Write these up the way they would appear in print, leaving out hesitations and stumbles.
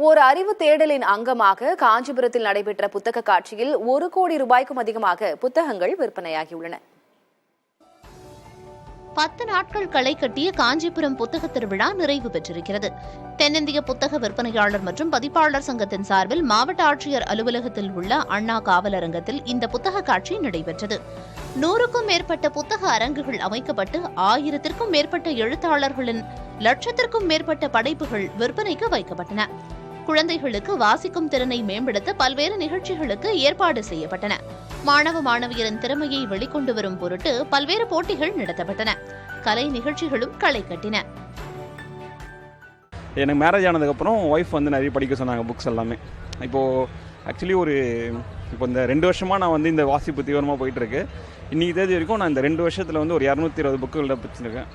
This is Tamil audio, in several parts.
ஒரு அறிவு தேடலின் அங்கமாக காஞ்சிபுரத்தில் நடைபெற்ற புத்தக காட்சியில் 1 கோடி ரூபாய்க்கும் அதிகமாக புத்தகங்கள் விற்பனையாகியுள்ளன. 10 நாட்கள் களை கட்டிய காஞ்சிபுரம் புத்தக திருவிழா நிறைவு பெற்றிருக்கிறது. தென்னிந்திய புத்தக விற்பனையாளர் மற்றும் பதிப்பாளர் சங்கத்தின் சார்பில் மாவட்ட ஆட்சியர் அலுவலகத்தில் உள்ள அண்ணா காவலரங்கத்தில் இந்த புத்தக காட்சி நடைபெற்றது. 100க்கும் மேற்பட்ட புத்தக அரங்குகள் அமைக்கப்பட்டு 1000த்திற்கும் மேற்பட்ட எழுத்தாளர்களின் லட்சத்திற்கும் மேற்பட்ட படைப்புகள் விற்பனைக்கு வைக்கப்பட்டன. குழந்தைகளுக்கு வாசிக்கும் திறனை மேம்படுத்த பல்வேறு நிகழ்ச்சிகளுக்கு ஏற்பாடு செய்யப்பட்டன. மாணவ மாணவியரின் திறமையை வெளிக்கொண்டு வரும் பொருட்டு பல்வேறு போட்டிகள் நடத்தப்பட்டன. கலை நிகழ்ச்சிகளும் களை கட்டின. எனக்கு மேரேஜ் ஆனதுக்கப்புறம் ஒய்ஃப் நிறைய படிக்க சொன்னாங்க புக்ஸ் எல்லாமே. ஆக்சுவலி இப்போ இந்த 2 வருஷமாக நான் இந்த வாசிப்பு தீவிரமாக போயிட்டுருக்கு. இன்றைக்கி தேதி வரைக்கும் நான் இந்த 2 வருஷத்தில் ஒரு 220 புக்குகளை படிச்சிருக்கேன்.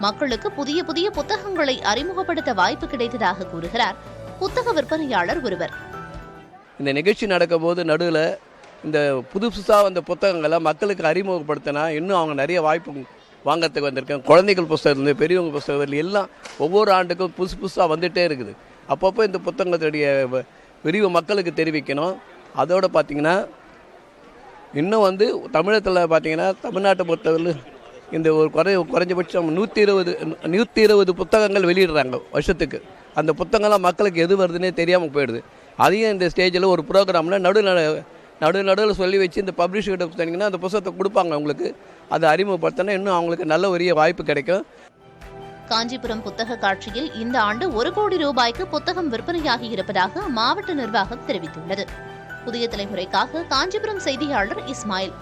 மக்களுக்கு புதிய புதிய புத்தகங்களை அறிமுகப்படுத்த வாய்ப்பு கிடைத்ததாக கூறுகிறார் புத்தக விற்பனையாளர் ஒருவர். இந்த நிகழ்ச்சி நடக்கும் போது நடுவில் இந்த புதுசாக வந்த புத்தகங்களை மக்களுக்கு அறிமுகப்படுத்தினா இன்னும் அவங்க நிறைய வாய்ப்பு வாங்கிறதுக்கு வந்திருக்கேன். குழந்தைகள் புத்தகத்துலேருந்து பெரியவங்க புத்தகத்தில் எல்லாம் ஒவ்வொரு ஆண்டுக்கும் புதுசாக வந்துகிட்டே இருக்குது. அப்பப்போ இந்த புத்தகத்துடைய விரிவு மக்களுக்கு தெரிவிக்கணும். அதோடு பார்த்திங்கன்னா இன்னும் தமிழகத்தில் பார்த்திங்கன்னா தமிழ்நாட்டை பொறுத்தவரை இந்த ஒரு குறைஞ்சபட்சம் 120 புத்தகங்கள் வெளியிடுறாங்க வருஷத்துக்கு. அந்த புத்தகங்கள்லாம் மக்களுக்கு எது வருதுன்னே தெரியாமல் போயிடுது. அதையும் இந்த ஸ்டேஜில் ஒரு ப்ரோக்ராமில் நடுவில் சொல்லி வச்சு இந்த பப்ளிஷர்கிட்ட சொன்னீங்கன்னா அந்த புத்தகத்தை கொடுப்பாங்க அவங்களுக்கு. அதை அறிமுகப்படுத்தினா இன்னும் அவங்களுக்கு நல்ல ஒரு வாய்ப்பு கிடைக்கும். காஞ்சிபுரம் புத்தக காட்சியில் இந்த ஆண்டு 1 கோடி ரூபாய்க்கு புத்தகம் விற்பனையாகி இருப்பதாக மாவட்ட நிர்வாகம் தெரிவித்துள்ளது. புதிய தலைமுறைக்காக காஞ்சிபுரம் செய்தியாளர் இஸ்மாயில்.